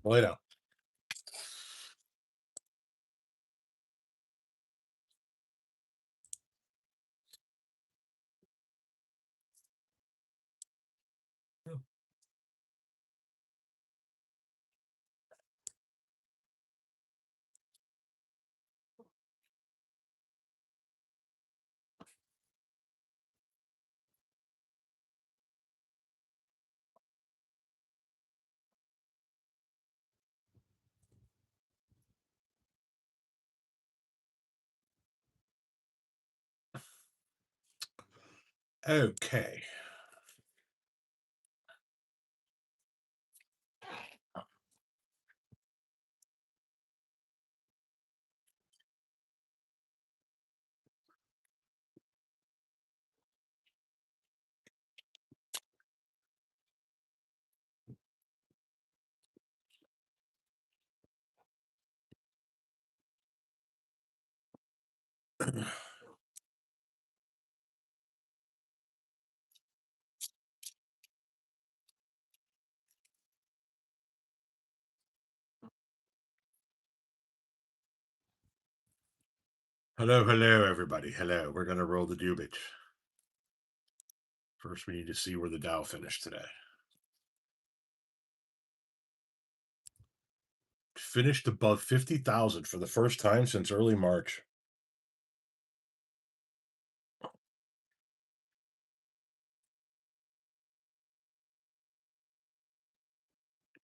Lay down. Okay. Hello, everybody. Hello. We're going to roll the dubage. First, we need to see where the Dow finished today. Finished above 50,000 for the first time since early March.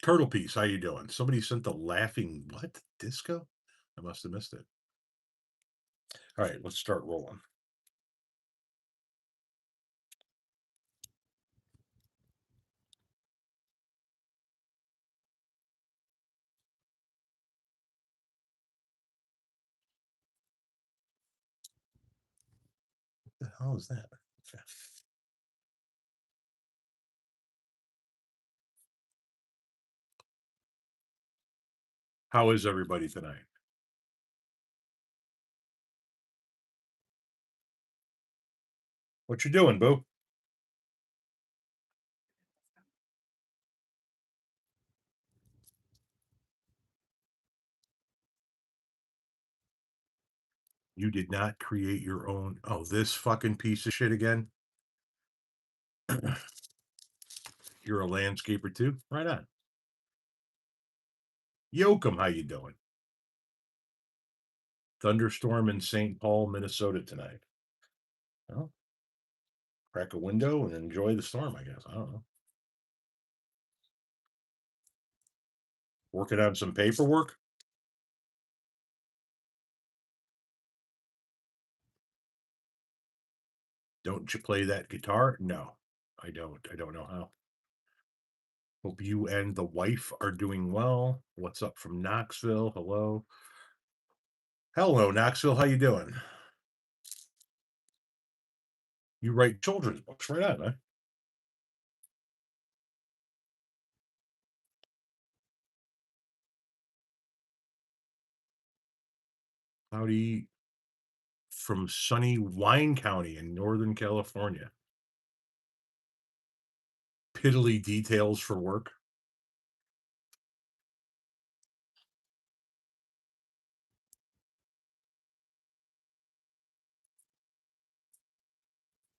Turtle Piece, how you doing? Somebody sent the laughing what? Disco? I must have missed it. All right, let's start rolling. What the hell is that? Okay. How is everybody tonight? What you doing, boo? You did not create your own. Oh, this fucking piece of shit again. You're a landscaper too? Right on. Yoakum, how you doing? Thunderstorm in St. Paul, Minnesota tonight. Well, crack a window and enjoy the storm, I guess. I don't know. Working on some paperwork. Don't you play that guitar? No, I don't. I don't know how. Hope you and the wife are doing well. What's up from Knoxville? Hello. Hello, Knoxville. How you doing? You write children's books, right on, man. Howdy from sunny Wine County in Northern California. Piddly details for work.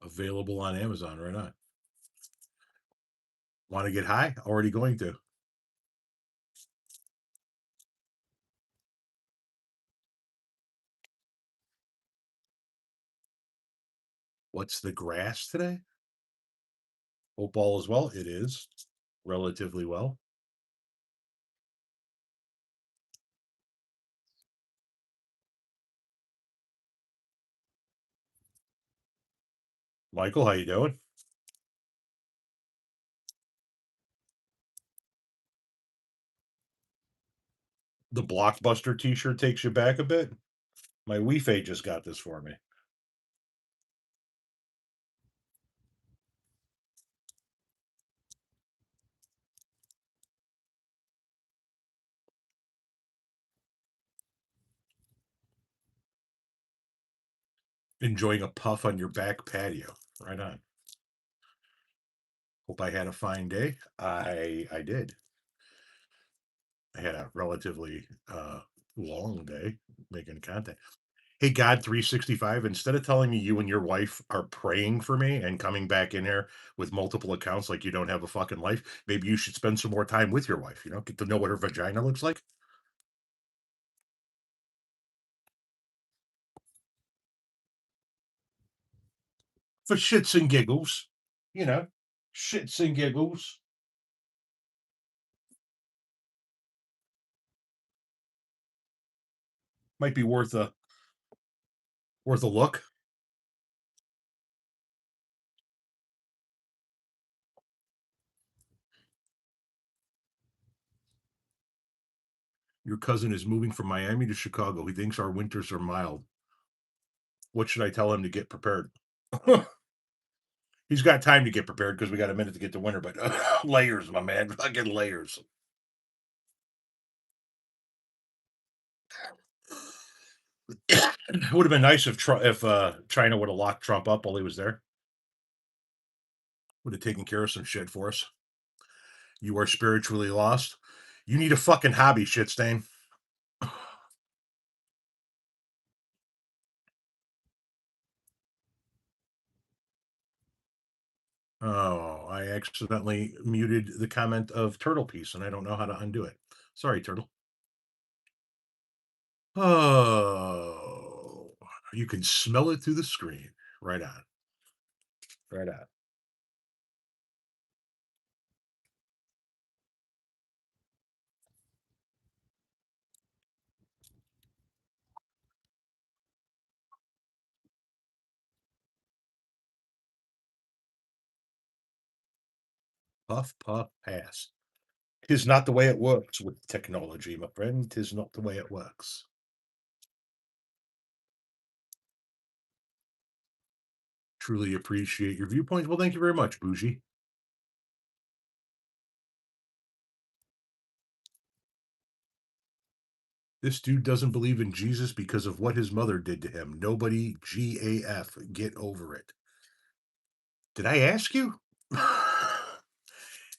Available on Amazon, right on. Want to get high? Already going to. What's the grass today? Hope all is well. It is relatively well. Michael, how you doing? The Blockbuster t-shirt takes you back a bit. My Wi-Fi just got this for me. Enjoying a puff on your back patio. Right on. Hope I had a fine day. I did. I had a relatively long day making content. Hey, God 365, instead of telling me you and your wife are praying for me and coming back in here with multiple accounts like you don't have a fucking life, maybe you should spend some more time with your wife, get to know what her vagina looks like. For shits and giggles, you know, shits and giggles. Might be worth a look. Your cousin is moving from Miami to Chicago. He thinks our winters are mild. What should I tell him to get prepared? He's got time to get prepared because we got a minute to get to winter, but layers, my man, fucking layers. It would have been nice if China would have locked Trump up while he was there. Would have taken care of some shit for us. You are spiritually lost. You need a fucking hobby, shit stain. Oh, I accidentally muted the comment of Turtle Piece, and I don't know how to undo it. Sorry, Turtle. Oh, you can smell it through the screen. Right on. Right on. Puff, puff, pass. Tis not the way it works with technology, my friend. Tis not the way it works. Truly appreciate your viewpoint. Well, thank you very much, Bougie. This dude doesn't believe in Jesus because of what his mother did to him. Nobody GAF. Get over it. Did I ask you?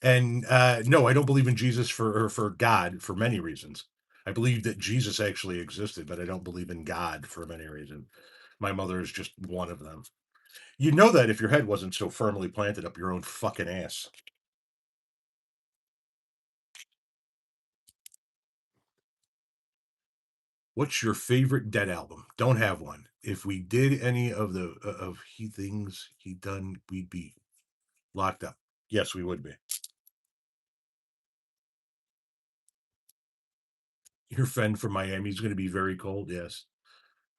And no, I don't believe in Jesus for God for many reasons. I believe that Jesus actually existed, but I don't believe in God for many reasons. My mother is just one of them. You know that if your head wasn't so firmly planted up your own fucking ass. What's your favorite Dead album? Don't have one. If we did any of the of he things he done, we'd be locked up. Yes, we would be. Your friend from Miami is going to be very cold. Yes.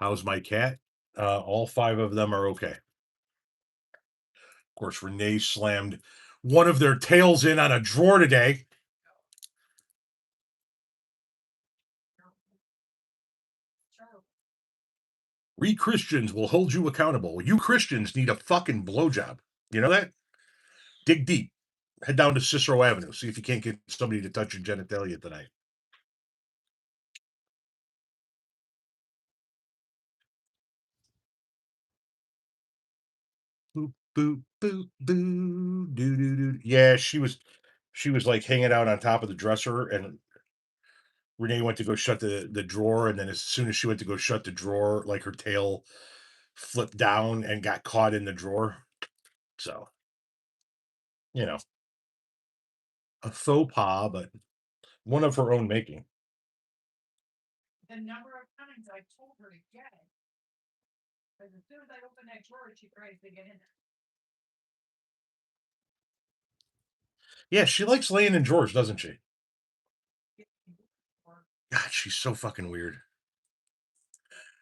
How's my cat? All five of them are okay. Of course, Renee slammed one of their tails in on a drawer today. We Christians will hold you accountable. You Christians need a fucking blowjob. You know that? Dig deep. Head down to Cicero Avenue. See if you can't get somebody to touch your genitalia tonight. Boop, boop, boop, boo, doo, doo, doo. Yeah, she was like hanging out on top of the dresser, and Renee went to go shut the drawer, and then as soon as she went to go shut the drawer, like her tail flipped down and got caught in the drawer. So, you know, a faux pas, but one of her own making. Yeah, she likes laying in drawers, doesn't she? God, she's so fucking weird.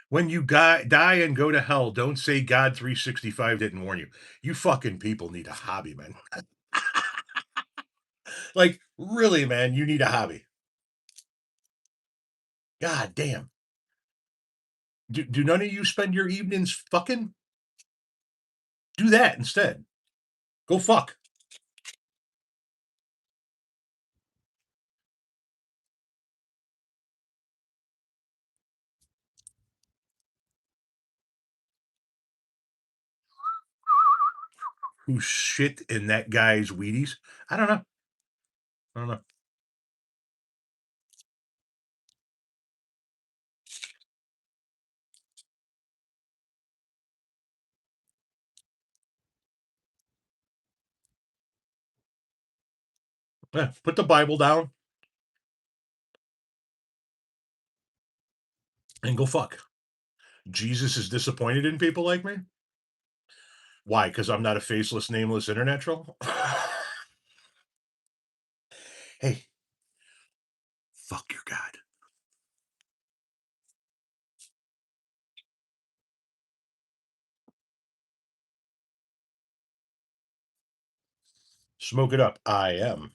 When you die and go to hell, don't say God 365 didn't warn you. You fucking people need a hobby, man. Like, really, man, you need a hobby. God damn. Do none of you spend your evenings fucking? Do that instead. Go fuck. Who shit in that guy's Wheaties? I don't know. I don't know. Yeah, put the Bible down and go fuck. Jesus is disappointed in people like me? Why? Because I'm not a faceless, nameless internet troll? Hey, fuck your God. Smoke it up. I am.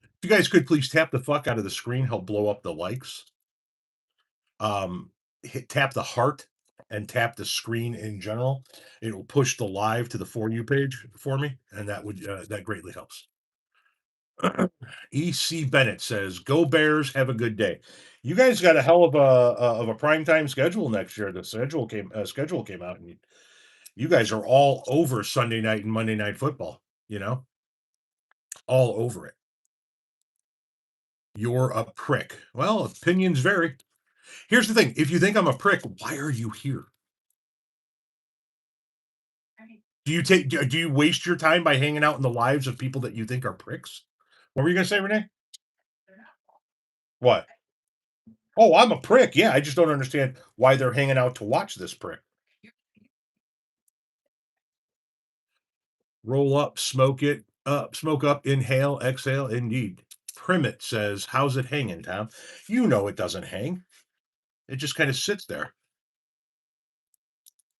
If you guys could please tap the fuck out of the screen, help blow up the likes. Tap the heart and tap the screen in general. It will push the live to the For You page for me, and that greatly helps. EC Bennett says, "Go Bears, have a good day." You guys got a hell of a prime time schedule next year. The schedule came out, and you guys are all over Sunday night and Monday night football. You know, all over it. You're a prick. Well, opinions vary. Here's the thing: if you think I'm a prick, why are you here? Do you waste your time by hanging out in the lives of people that you think are pricks? What were you gonna say, Renee? What? Oh, I'm a prick. Yeah, I just don't understand why they're hanging out to watch this prick. Roll up, smoke up, inhale, exhale. Indeed. Primit says, "How's it hanging, Tom?" You know it doesn't hang. It just kind of sits there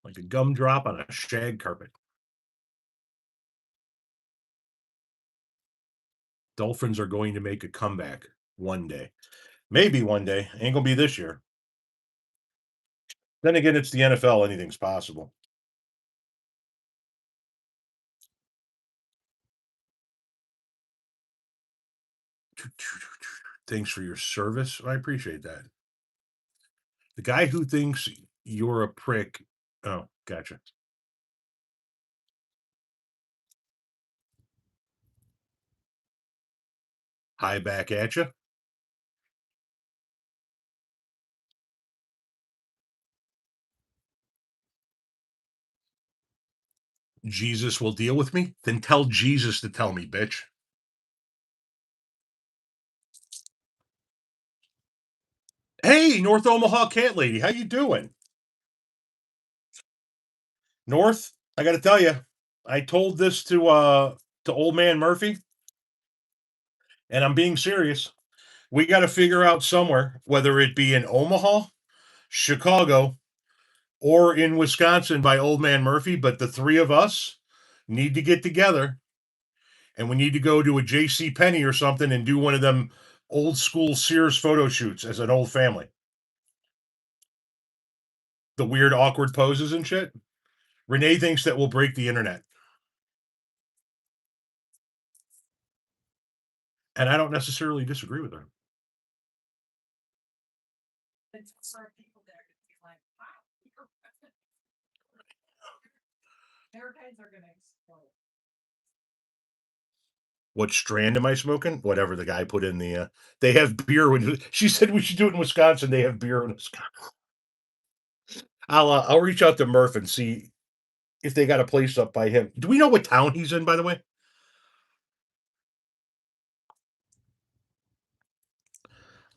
like a gumdrop on a shag carpet. Dolphins are going to make a comeback one day. Maybe one day. Ain't gonna be this year. Then again, it's the NFL. Anything's possible. Thanks for your service. I appreciate that. The guy who thinks you're a prick. Oh, gotcha. Hi back at you. Jesus will deal with me. Then tell Jesus to tell me, bitch. Hey, North Omaha cat lady, how you doing? North, I got to tell you, I told this to old man Murphy, and I'm being serious. We got to figure out somewhere, whether it be in Omaha, Chicago, or in Wisconsin by old man Murphy, but the three of us need to get together and we need to go to a J.C. Penney or something and do one of them old school Sears photo shoots as an old family. The weird awkward poses and shit. Renee thinks that will break the internet. And I don't necessarily disagree with her. What strand am I smoking? Whatever the guy put in the they have beer when she said we should do it in Wisconsin. They have beer in Wisconsin. I'll reach out to Murph and see if they got a place up by him. Do we know what town he's in, by the way?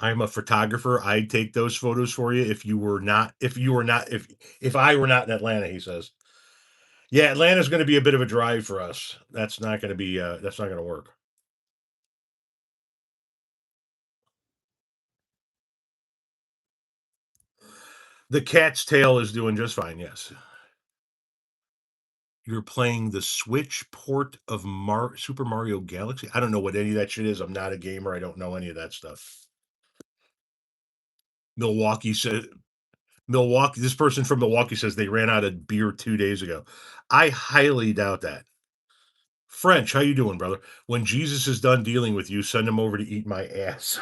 I'm a photographer. I'd take those photos for you if I were not in Atlanta, he says. Yeah, Atlanta's gonna be a bit of a drive for us. That's not gonna work. The cat's tail is doing just fine, yes. You're playing the Switch port of Super Mario Galaxy? I don't know what any of that shit is. I'm not a gamer. I don't know any of that stuff. Milwaukee said Milwaukee this person from Milwaukee says they ran out of beer 2 days ago. I highly doubt that. French, how you doing, brother? When Jesus is done dealing with you, send him over to eat my ass.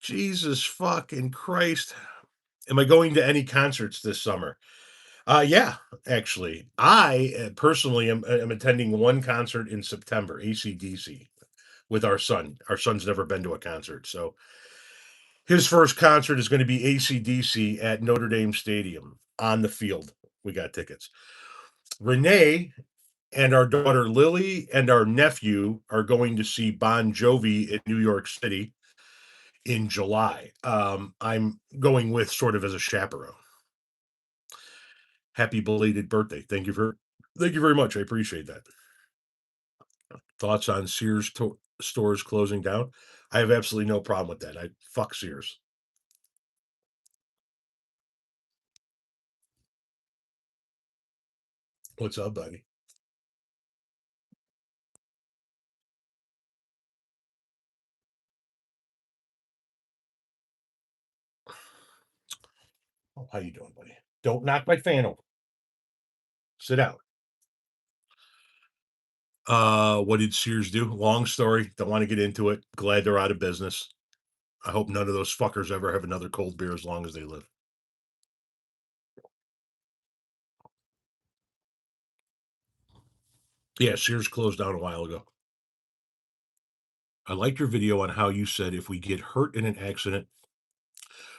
Jesus fucking Christ. Am I going to any concerts this summer? Yeah, actually, I personally am attending one concert in September, AC/DC, with our son. Our son's never been to a concert, so his first concert is going to be AC/DC at Notre Dame Stadium on the field. We got tickets. Renee and our daughter Lily and our nephew are going to see Bon Jovi in New York City in July. I'm going with sort of as a chaperone. Happy belated birthday. Thank you very much. I appreciate that. Thoughts on stores closing down? I have absolutely no problem with that. I fuck Sears. What's up, buddy? Oh, how you doing, buddy? Don't knock my fan over. Sit down. What did Sears do? Long story. Don't want to get into it. Glad they're out of business. I hope none of those fuckers ever have another cold beer as long as they live. Yeah, Sears closed down a while ago. I liked your video on how you said if we get hurt in an accident,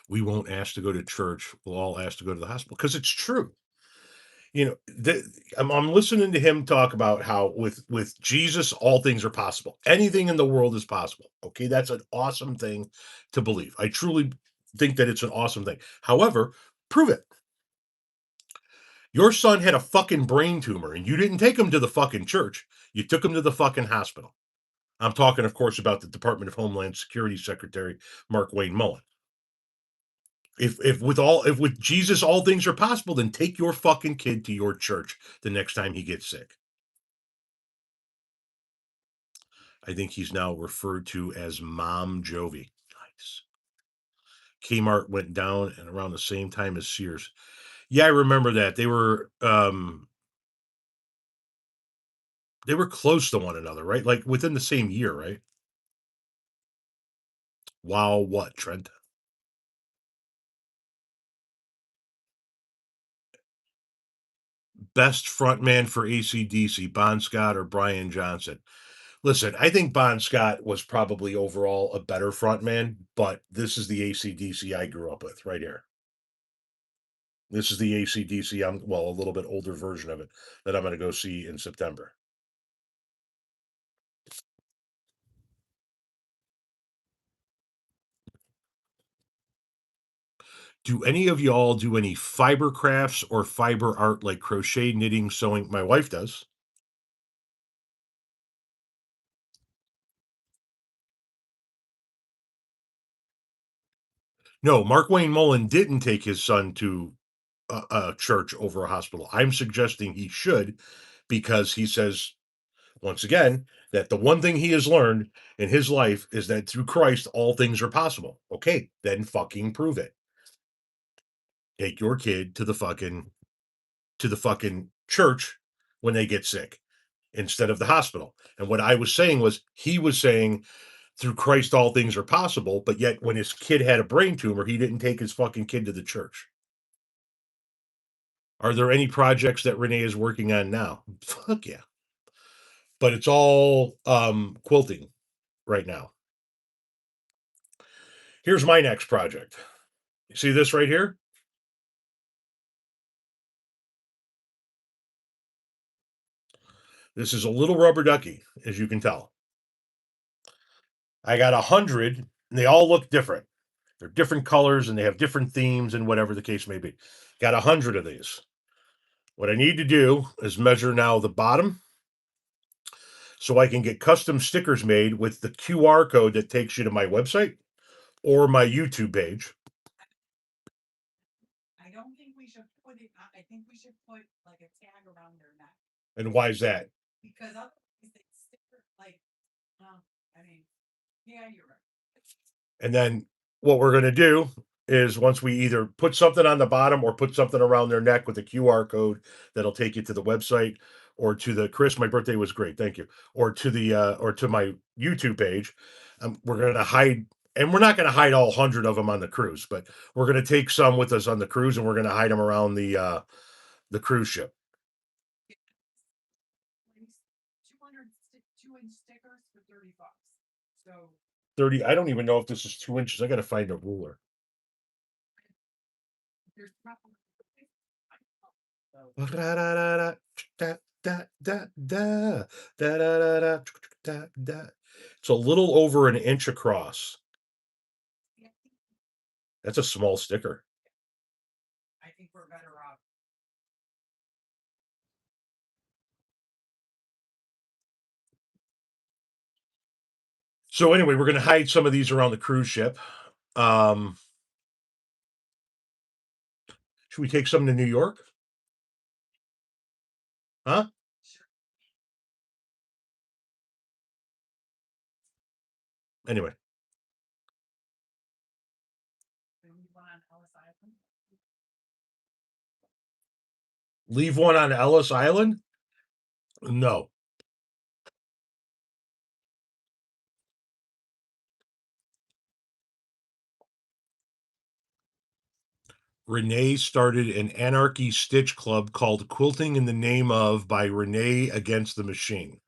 we won't ask to go to church. We'll all ask to go to the hospital because it's true. You know, I'm listening to him talk about how with Jesus, all things are possible. Anything in the world is possible. Okay, that's an awesome thing to believe. I truly think that it's an awesome thing. However, prove it. Your son had a fucking brain tumor, and you didn't take him to the fucking church. You took him to the fucking hospital. I'm talking, of course, about the Department of Homeland Security Secretary Mark Wayne Mullen. If with Jesus all things are possible, then take your fucking kid to your church the next time he gets sick. I think he's now referred to as Mom Jovi. Nice. Kmart went down and around the same time as Sears. Yeah, I remember that. They were close to one another, right? Like within the same year, right? Wow, what, Trent? Best frontman for AC/DC, Bon Scott or Brian Johnson? Listen, I think Bon Scott was probably overall a better frontman, but this is the AC/DC I grew up with right here. This is the AC/DC well, a little bit older version of it that I'm going to go see in September. Do any of y'all do any fiber crafts or fiber art like crochet, knitting, sewing? My wife does. No, Mark Wayne Mullen didn't take his son to a church over a hospital. I'm suggesting he should because he says, once again, that the one thing he has learned in his life is that through Christ, all things are possible. Okay, then fucking prove it. Take your kid to the fucking church when they get sick instead of the hospital. And what I was saying was he was saying through Christ all things are possible, but yet when his kid had a brain tumor, he didn't take his fucking kid to the church. Are there any projects that Renee is working on now? Fuck yeah. But it's all quilting right now. Here's my next project. You see this right here? This is a little rubber ducky, as you can tell. I got 100, and they all look different. They're different colors and they have different themes and whatever the case may be. Got 100 of these. What I need to do is measure now the bottom so I can get custom stickers made with the QR code that takes you to my website or my YouTube page. And why is that? And then what we're going to do is once we either put something on the bottom or put something around their neck with a QR code that'll take you to the website or to the Chris, my birthday was great, thank you, or to my YouTube page. We're going to hide, and we're not going to hide all 100 of them on the cruise, but we're going to take some with us on the cruise, and we're going to hide them around The cruise ship. 2-inch stickers for $30. So 30. I don't even know if this is 2 inches. I got to find a ruler. there's probably It's a little over an inch across. That's a small sticker. I think we're better off. So anyway, we're going to hide some of these around the cruise ship. Should we take some to New York? Huh? Anyway, leave one on Ellis Island? No. Renee started an anarchy stitch club called Quilting in the Name of by Renee Against the Machine.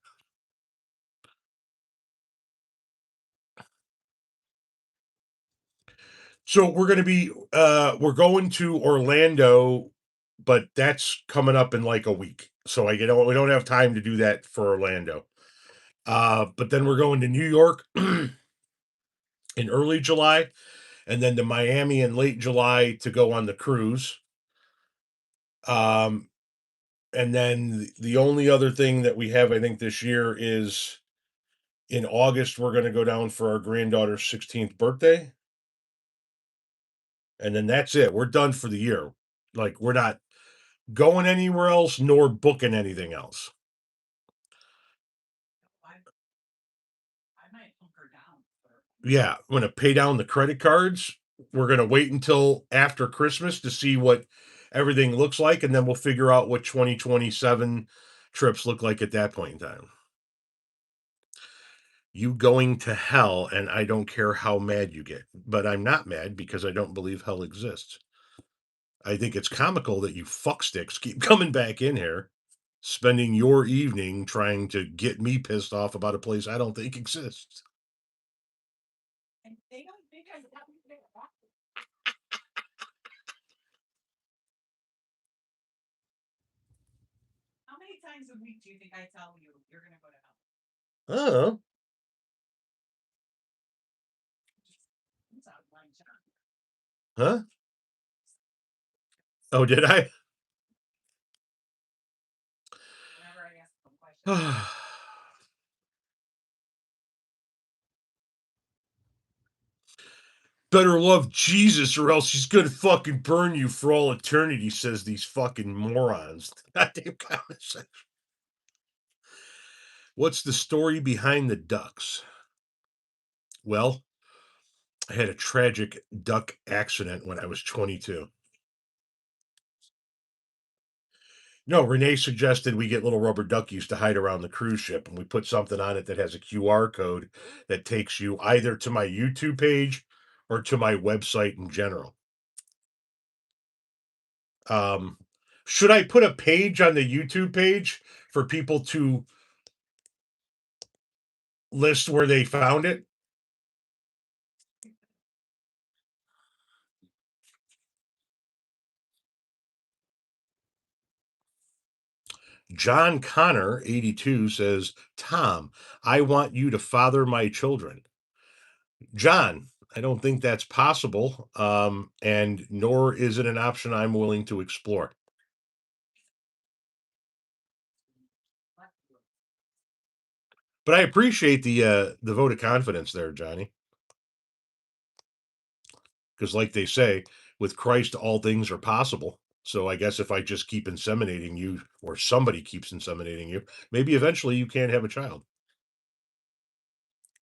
So we're going to Orlando, but that's coming up in like a week. So we don't have time to do that for Orlando. But then we're going to New York in early July, and then to Miami in late July to go on the cruise. And then the only other thing that we have, I think, this year is in August, we're going to go down for our granddaughter's 16th birthday. And then that's it. We're done for the year. Like, we're not going anywhere else nor booking anything else. I might hunker down. Yeah, I'm going to pay down the credit cards. We're going to wait until after Christmas to see what everything looks like, and then we'll figure out what 2027 trips look like at that point in time. You going to hell, and I don't care how mad you get. But I'm not mad because I don't believe hell exists. I think it's comical that you fucksticks keep coming back in here, spending your evening trying to get me pissed off about a place I don't think exists. And they don't think I got me there. How many times a week do you think I tell you you're gonna go to hell? Oh, It's out of line, John. huh? Oh, did I? Whenever I ask them questions. Better love Jesus or else he's gonna fucking burn you for all eternity, says these fucking morons. Goddamn comment section. What's the story behind the ducks? Well, I had a tragic duck accident when I was 22. No, Renee suggested we get little rubber duckies to hide around the cruise ship, and we put something on it that has a QR code that takes you either to my YouTube page or to my website in general. Um, should I put a page on the YouTube page for people to list where they found it? John Connor, 82, says, Tom, I want you to father my children. John, I don't think that's possible, and nor is it an option I'm willing to explore. But I appreciate the vote of confidence there, Johnny. Because, like they say, with Christ, all things are possible. So I guess if I just keep inseminating you, or somebody keeps inseminating you, maybe eventually you can't have a child.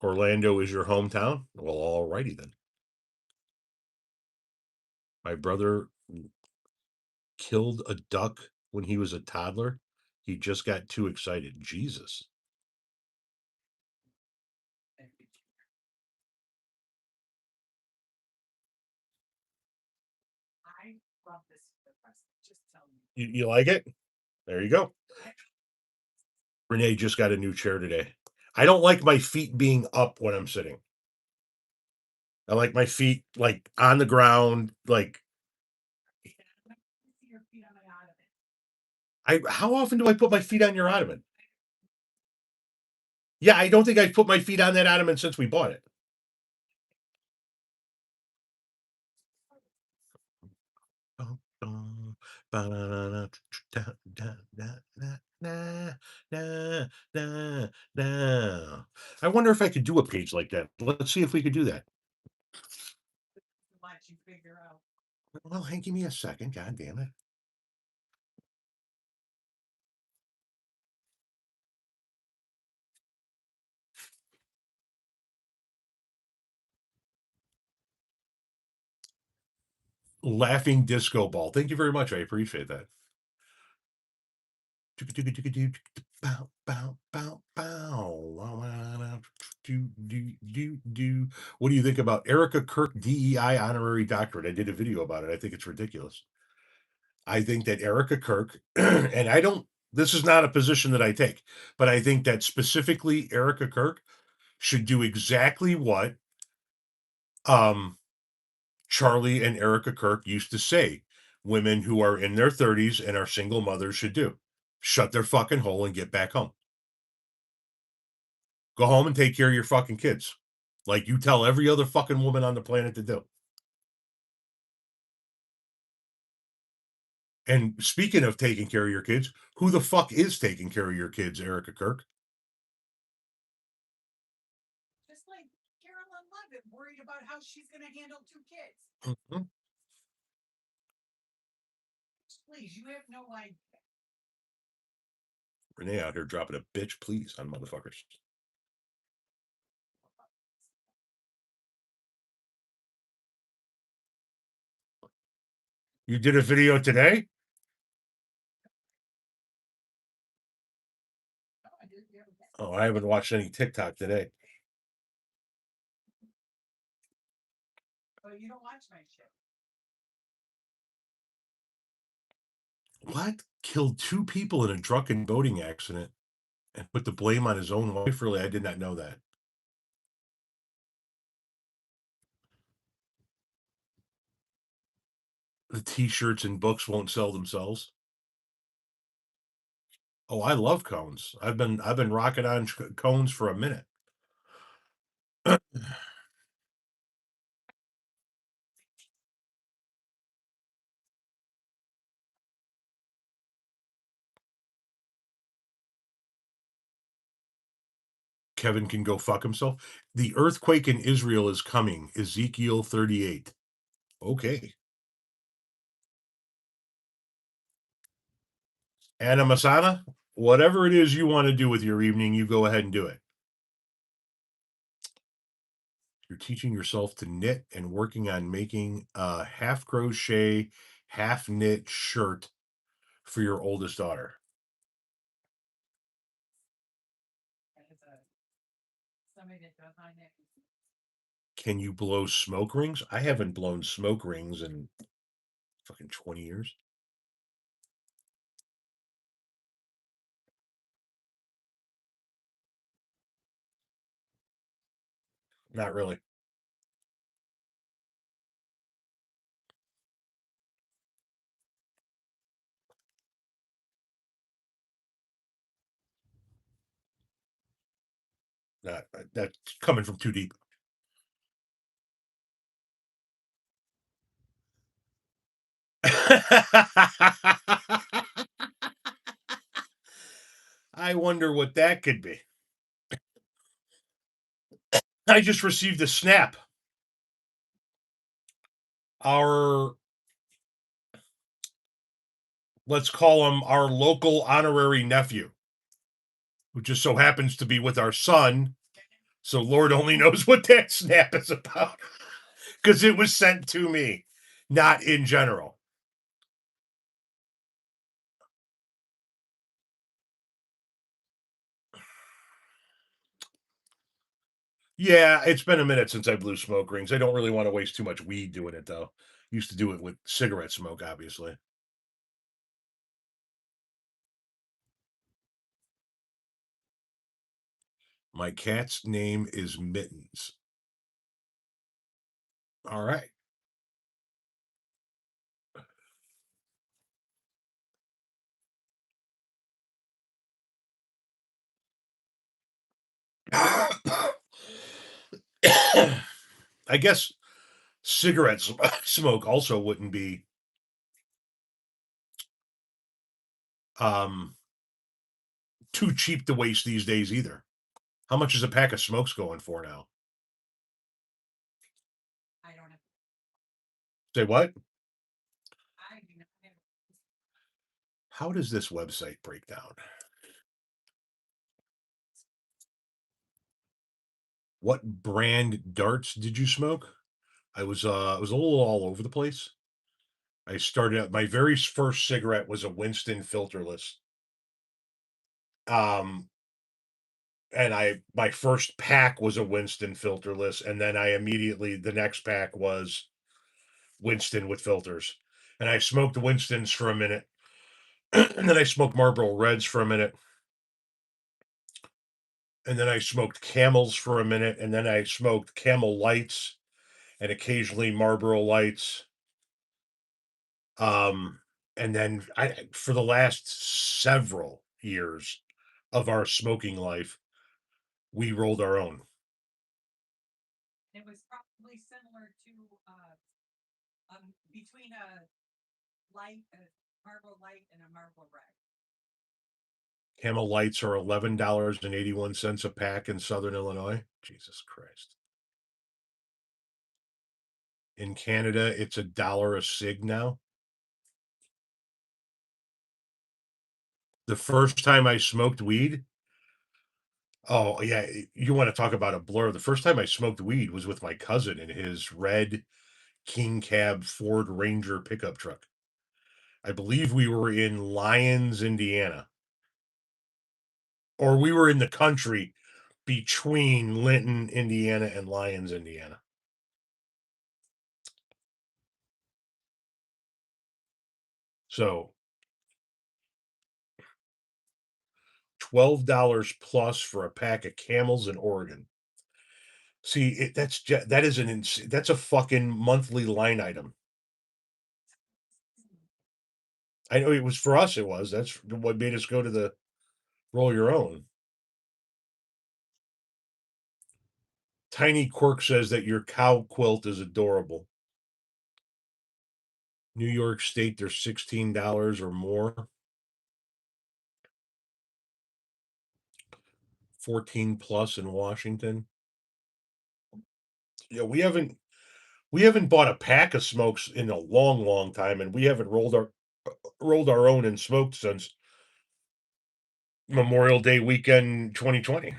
Orlando is your hometown? Well, alrighty then. My brother killed a duck when he was a toddler. He just got too excited. Jesus. I love this for the president. Just tell me. You like it? There you go. Renee just got a new chair today. I don't like my feet being up when I'm sitting. I like my feet like on the ground. Like Your feet on my ottoman. I how often do I put my feet on your ottoman? Yeah, I don't think I've put my feet on that ottoman since we bought it. Bum, bum, ba-da-da-da, da, da, da, da, da, da, da, da. I wonder if I could do a page like that. Let's see if we could do that. Let you figure out. Well, hey, give me a second. God damn it. Laughing disco ball. Thank you very much. I appreciate that. Bow, bow, bow, bow. Do. What do you think about Erica Kirk DEI honorary doctorate? I did a video about it. I think it's ridiculous. I think that Erica Kirk, and I don't, this is not a position that I take, but I think that specifically Erica Kirk should do exactly what um, Charlie and Erica Kirk used to say women who are in their 30s and are single mothers should do: shut their fucking hole and get back home. Go home and take care of your fucking kids. Like you tell every other fucking woman on the planet to do. And speaking of taking care of your kids, who the fuck is taking care of your kids, Erica Kirk? Just like Carolyn Levitt worried about how she's going to handle two kids. Mhm. Please, you have no idea. Renee out here dropping a bitch please on motherfuckers. You did a video today? Oh, I haven't watched any TikTok today. But you don't watch my shit. What? Killed two people in a drunken boating accident and put the blame on his own wife? Really? I did not know that. The t-shirts and books won't sell themselves. Oh, I love cones. I've been rocking on cones for a minute. Kevin can go fuck himself. The earthquake in Israel is coming. Ezekiel 38. Okay. Anna Masada, whatever it is you want to do with your evening, you go ahead and do it. You're teaching yourself to knit and working on making a half crochet, half knit shirt for your oldest daughter. Somebody that does my neck. Can you blow smoke rings? I haven't blown smoke rings in fucking 20 years. Not really. Not that's coming from too deep. I wonder what that could be. I just received a snap. Our, let's call him our local honorary nephew, who just so happens to be with our son. So Lord only knows what that snap is about because it was sent to me, not in general. Yeah, it's been a minute since I blew smoke rings. I don't really want to waste too much weed doing it though. Used to do it with cigarette smoke, obviously. My cat's name is Mittens. All right. I guess cigarettes smoke also wouldn't be um too cheap to waste these days either. How much is a pack of smokes going for now? I don't know. Say what? I do not know. How does this website break down? What brand darts did you smoke? I was a little all over the place. I started out my very first cigarette was a Winston filterless. Um and my first pack was a Winston filterless, and then I immediately the next pack was Winston with filters. And I smoked Winstons for a minute, and then I smoked Marlboro Reds for a minute, and then I smoked Camels for a minute, and then I smoked Camel Lights and occasionally Marlboro Lights. Um, and then I for the last several years of our smoking life, we rolled our own. It was probably similar to between a Marble Light and a Marble Red. Camel Lights are $11.81 a pack in Southern Illinois. Jesus Christ. In Canada, it's $1 a cig now. The first time I smoked weed, oh yeah, you want to talk about a blur. The first time I smoked weed was with my cousin in his red King Cab Ford Ranger pickup truck. I believe we were in Lyons, Indiana, or we were in the country between Linton, Indiana, and Lyons, Indiana. So $12 plus for a pack of Camels in Oregon. See, that is that's a fucking monthly line item. I know it was for us. It was that's what made us go to the roll your own. Tiny Quirk says that your cow quilt is adorable. New York State, they're $16 or more. 14 plus in Washington. Yeah, we haven't bought a pack of smokes in a long, long time, and we haven't rolled our own and smoked since Memorial Day weekend 2020.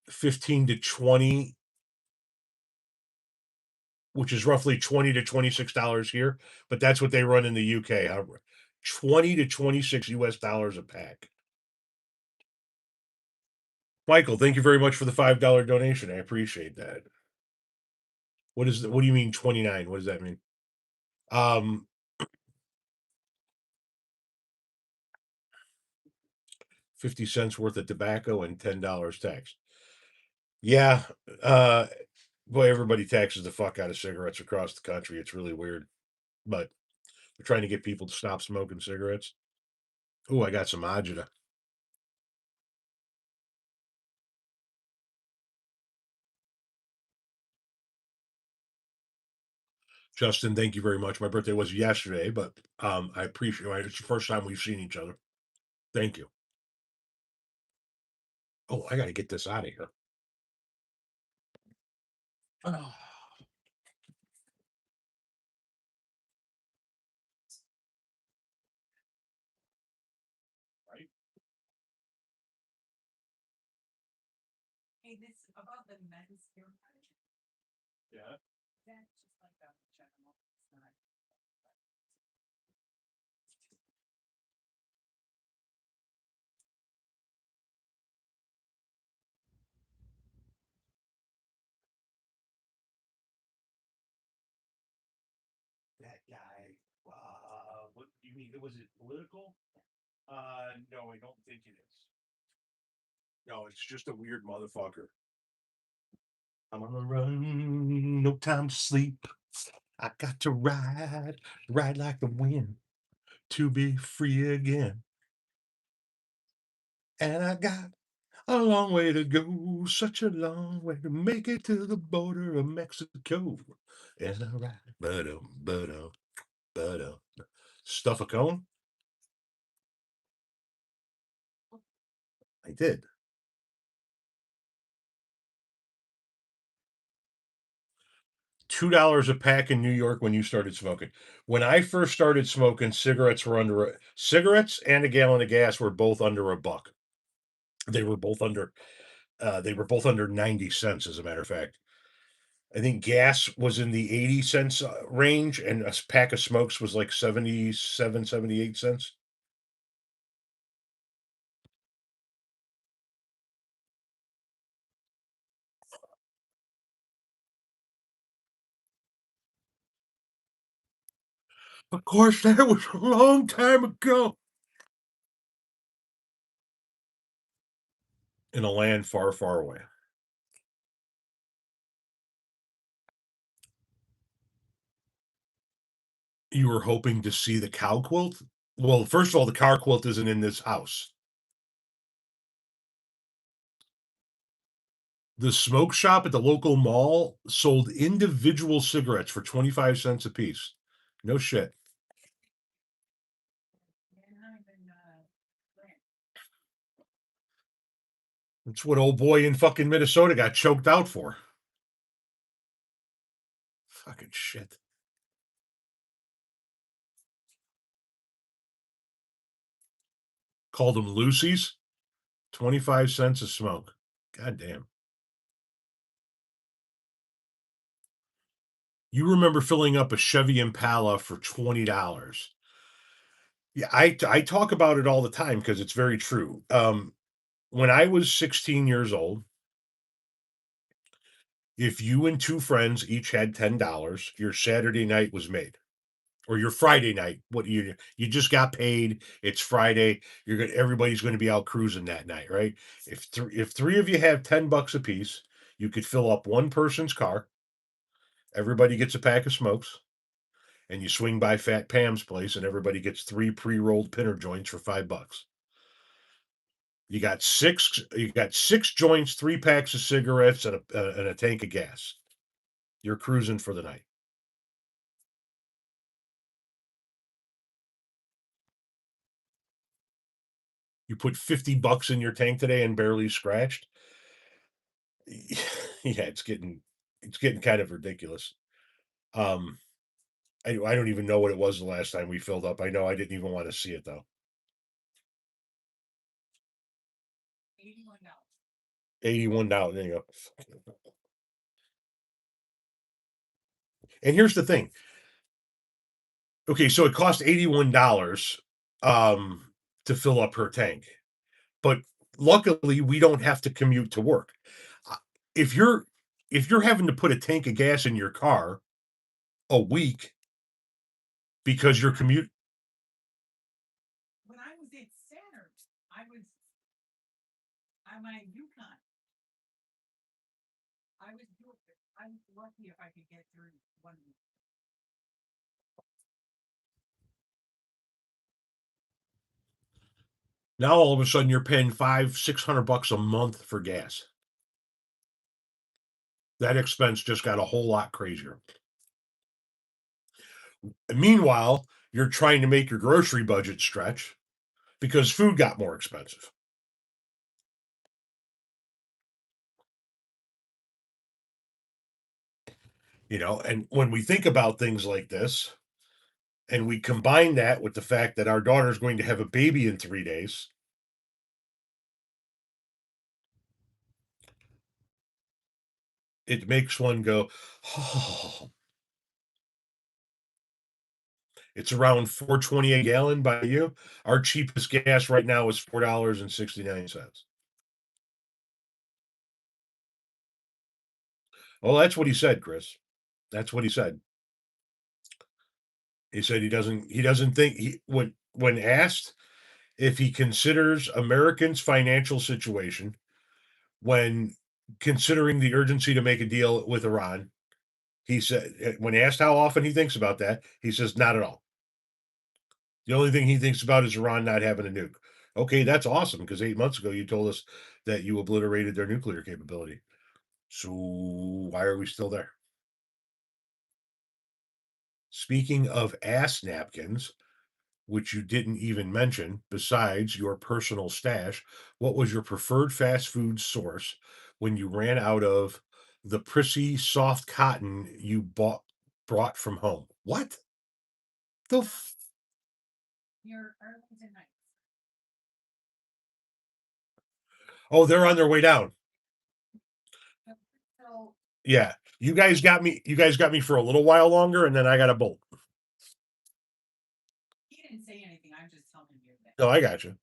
15 to 20, which is roughly 20 to $26 here, but that's what they run in the UK. 20 to 26 US dollars a pack. Michael, thank you very much for the $5 donation. I appreciate that. What do you mean 29? What does that mean? Um 50 cents worth of tobacco and $10 tax. Yeah, uh boy, everybody taxes the fuck out of cigarettes across the country. It's really weird. But we're trying to get people to stop smoking cigarettes. Oh, I got some agita. Justin, thank you very much. My birthday was yesterday, but I appreciate it. It's the first time we've seen each other. Thank you. Oh, I got to get this out of here. Oh, right? Hey, this about the men's hair project. Yeah. That's just like a general. It's not. That guy. What do you mean? Was it political? No, I don't think it is. No, it's just a weird motherfucker. I'm on the run, no time to sleep. I got to ride like the wind to be free again. And I got a long way to go, such a long way to make it to the border of Mexico. And I ride, but stuff a cone? I did. $2 a pack in New York when you started smoking. When I first started smoking, cigarettes and a gallon of gas were both under a buck. They were both under they were both under 90 cents, as a matter of fact. I think gas was in the 80 cents range, and a pack of smokes was like 77, 78 cents. Of course, that was a long time ago. In a land far, far away. You were hoping to see the cow quilt? Well, first of all, the cow quilt isn't in this house. The smoke shop at the local mall sold individual cigarettes for 25 cents a piece. No shit. And I'm in, Flint. That's what old boy in fucking Minnesota got choked out for. Fucking shit. Called them Lucy's. 25 cents a smoke. God damn. You remember filling up a Chevy Impala for $20. Yeah, I talk about it all the time because it's very true. When I was 16 years old, if you and two friends each had $10, your Saturday night was made. Or your Friday night. What you just got paid. It's Friday. Everybody's going to be out cruising that night, right? If three of you have $10 a piece, you could fill up one person's car. Everybody gets a pack of smokes, and you swing by Fat Pam's place, and everybody gets three pre-rolled pinner joints for $5. You got six joints, three packs of cigarettes, and a tank of gas. You're cruising for the night. You put $50 in your tank today and barely scratched. Yeah, it's getting kind of ridiculous. Um, I don't even know what it was the last time we filled up. I know I didn't even want to see it though. $81. $81. There you go. And here's the thing. Okay, so it cost $81 um to fill up her tank. But luckily we don't have to commute to work. Uh, If you're having to put a tank of gas in your car a week because your commute. When I was at Saturn, on my Yukon. I was lucky if I could get through one week. Now all of a sudden you're paying 500-600 bucks a month for gas. That expense just got a whole lot crazier. And meanwhile, you're trying to make your grocery budget stretch because food got more expensive. And when we think about things like this, and we combine that with the fact that our daughter's going to have a baby in 3 days, it makes one go, oh, it's around 4.20 a gallon by you. Our cheapest gas right now is $4.69. Well, that's what he said, Chris. That's what he said. He said he doesn't think when asked, if he considers Americans' financial situation when considering the urgency to make a deal with Iran. He said, when asked how often he thinks about that, he says, not at all. The only thing he thinks about is Iran not having a nuke. Okay, that's awesome because 8 months ago you told us that you obliterated their nuclear capability. So why are we still there? Speaking of ass napkins, which you didn't even mention, besides your personal stash, what was your preferred fast food source when you ran out of the prissy soft cotton you brought from home? What the? Your Arlington Nights. Oh, they're on their way down. So Yeah, you guys got me. You guys got me for a little while longer, and then I got a bolt. he didn't say anything. I'm just telling you that. No, I got you.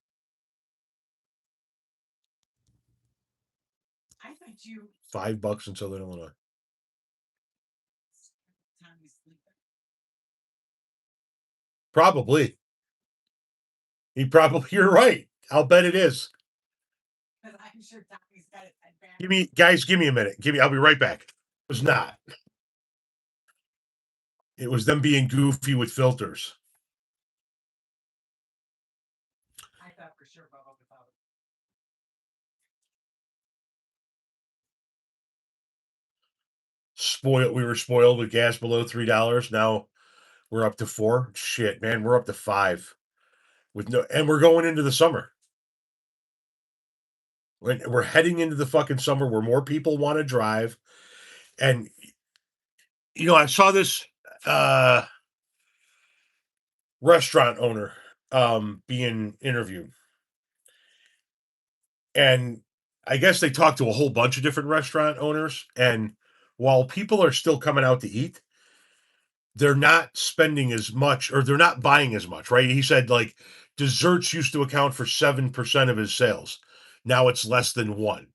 I thought you $5 in Southern Illinois. Tommy's sleeping. Probably. He probably. You're right. I'll bet it is. Because I'm sure Tommy's got it advantage. Give me, guys. Give me a minute. I'll be right back. It was not. It was them being goofy with filters. I thought for sure Bubba without it. Spoiled. We were spoiled with gas below $3. Now we're up to 4. Shit, man, we're up to 5 with no, and we're going into the summer. We're heading into the fucking summer where more people want to drive, and I saw this restaurant owner being interviewed, and I guess they talked to a whole bunch of different restaurant owners, and while people are still coming out to eat, they're not spending as much or they're not buying as much, right? He said like desserts used to account for 7% of his sales. Now it's less than 1.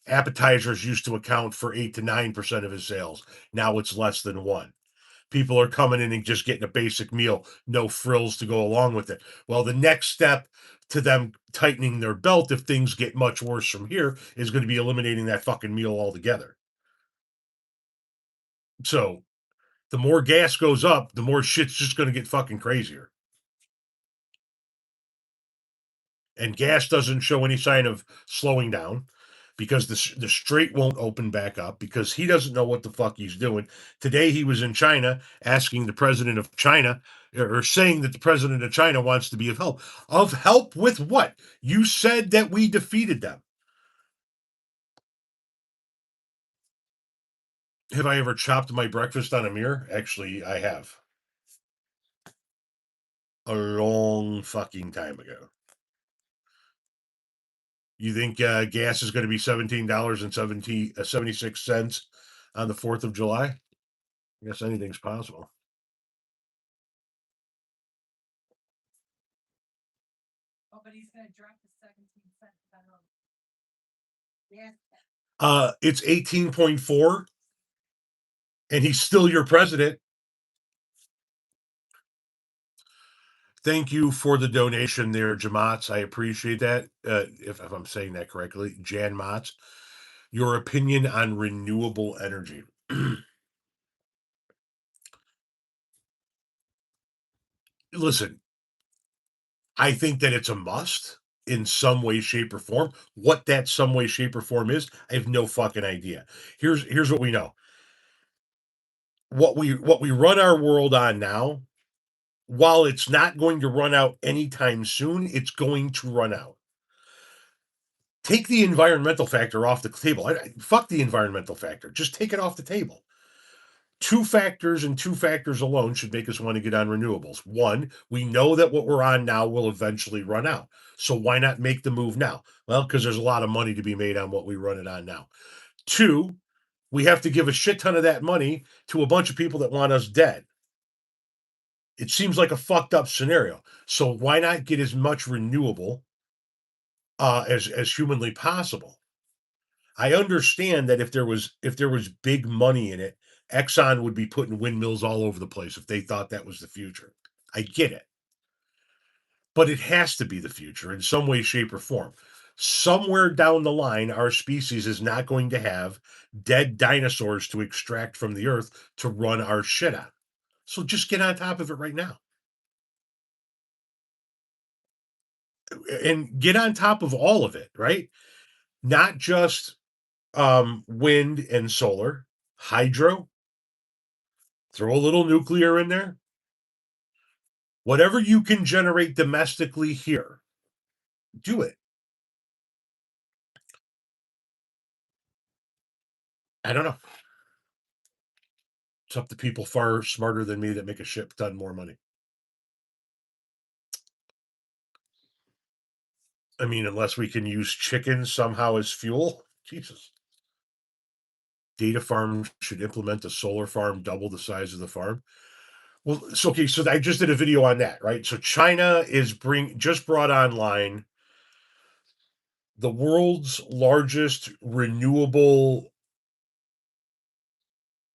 Appetizers used to account for 8 to 9% of his sales. Now it's less than 1. People are coming in and just getting a basic meal, no frills to go along with it. Well, the next step to them tightening their belt, if things get much worse from here, is going to be eliminating that fucking meal altogether. So the more gas goes up, the more shit's just going to get fucking crazier. And gas doesn't show any sign of slowing down because the strait won't open back up because he doesn't know what the fuck he's doing. Today he was in China asking the president of China or saying that the president of China wants to be of help. Of help with what? You said that we defeated them. Have I ever chopped my breakfast on a mirror? Actually, I have. A long fucking time ago. You think gas is going to be $17.76 on the 4th of July? I guess anything's possible. Oh, but he's gonna drop the 17 cents. I don't know. Yes. It's 18.4, and he's still your president. Thank you for the donation there, Jamats. I appreciate that. If I'm saying that correctly, Jan Mats. Your opinion on renewable energy. Listen, I think that it's a must in some way, shape, or form. What that some way, shape, or form is, I have no fucking idea. Here's what we know. What we run our world on now, while it's not going to run out anytime soon, it's going to run out. Take the environmental factor off the table. Fuck the environmental factor. Just take it off the table. Two factors and two factors alone should make us want to get on renewables. One, we know that what we're on now will eventually run out. So why not make the move now? Well, because there's a lot of money to be made on what we run it on now. Two, we have to give a shit ton of that money to a bunch of people that want us dead. It seems like a fucked up scenario. So why not get as much renewable as humanly possible? I understand that if there was big money in it, Exxon would be putting windmills all over the place if they thought that was the future. I get it. but it has to be the future in some way, shape, or form. Somewhere down the line, our species is not going to have dead dinosaurs to extract from the earth to run our shit on. So just get on top of it right now. And get on top of all of it, right? Not just wind and solar, hydro, throw a little nuclear in there. Whatever you can generate domestically here, do it. I don't know. It's up to people far smarter than me that make a shit ton more money. I mean, unless we can use chickens somehow as fuel. Jesus. Data farm should implement a solar farm double the size of the farm. Well, so okay, so I just did a video on that, right? So China is just brought online the world's largest renewable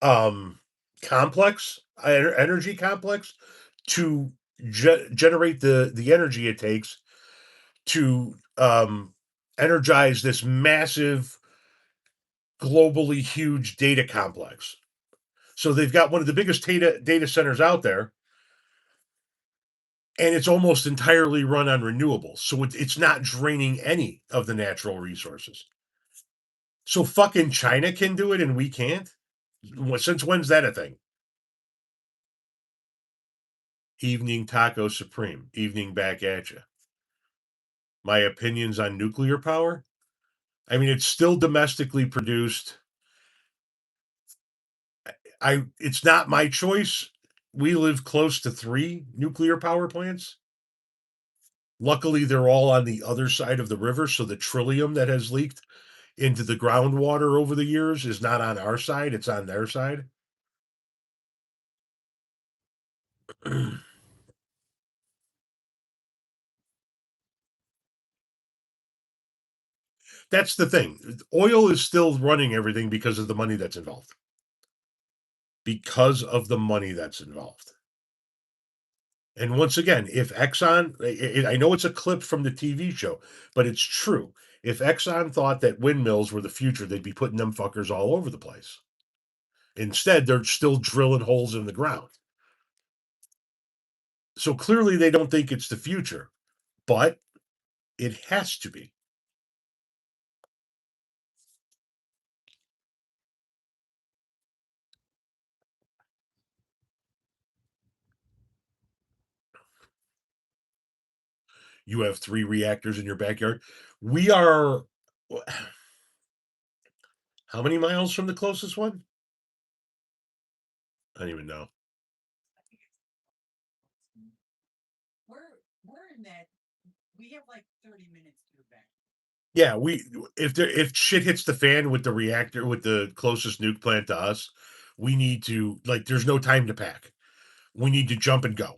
um complex, energy complex to generate the energy it takes to energize this massive globally huge data complex. So they've got one of the biggest data centers out there, and it's almost entirely run on renewables. So it's not draining any of the natural resources. So fucking China can do it and we can't? Since when's that a thing? Evening Taco Supreme. Evening back at you. My opinions on nuclear power? I mean, it's still domestically produced. It's not my choice. We live close to 3 nuclear power plants. Luckily, they're all on the other side of the river, so the trillium that has leaked into the groundwater over the years is not on our side, it's on their side. That's the thing. Oil is still running everything because of the money that's involved. Because of the money that's involved. And once again, if Exxon, I know it's a clip from the TV show, but it's true. If Exxon thought that windmills were the future, they'd be putting them fuckers all over the place. Instead, they're still drilling holes in the ground. So clearly, they don't think it's the future, but it has to be. You have 3 reactors in your backyard. We are how many miles from the closest one? I don't even know. We're in that, we have like 30 minutes to go back. Yeah, if shit hits the fan with the reactor with the closest nuke plant to us, we need to like there's no time to pack. We need to jump and go.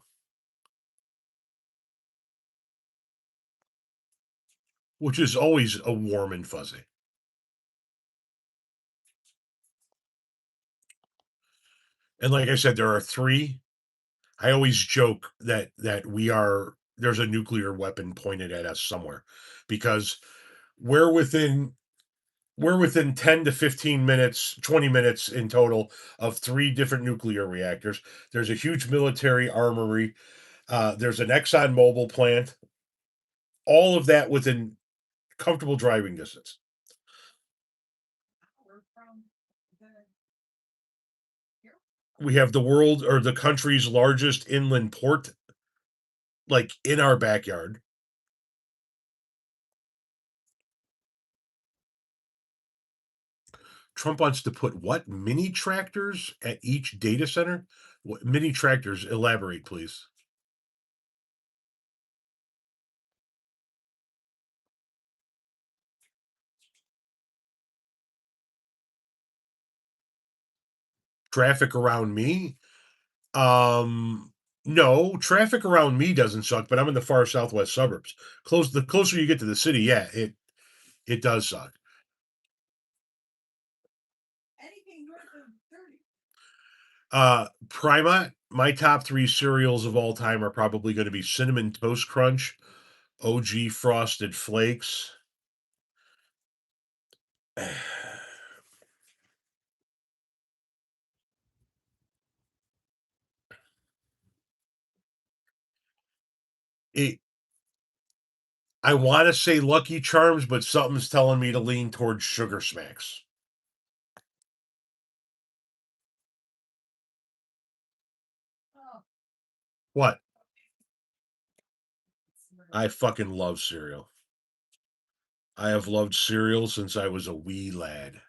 Which is always a warm and fuzzy. And like I said, there are 3. I always joke that there's a nuclear weapon pointed at us somewhere because we're within we're within 10 to 15 minutes, 20 minutes in total of 3 different nuclear reactors. There's a huge military armory. There's an Exxon Mobil plant. All of that within comfortable driving distance. We have the world or the country's largest inland port, like in our backyard. Trump wants to put what mini tractors at each data center? What mini tractors? Elaborate, please. Traffic around me? No, traffic around me doesn't suck, but I'm in the far southwest suburbs. The closer you get to the city, yeah, it does suck. Anything north of 30. Primate, my top 3 cereals of all time are probably gonna be Cinnamon Toast Crunch, OG Frosted Flakes. It I wanna say Lucky Charms, but something's telling me to lean towards Sugar Smacks. Oh, What? cereal. I fucking love cereal. I have loved cereal since I was a wee lad.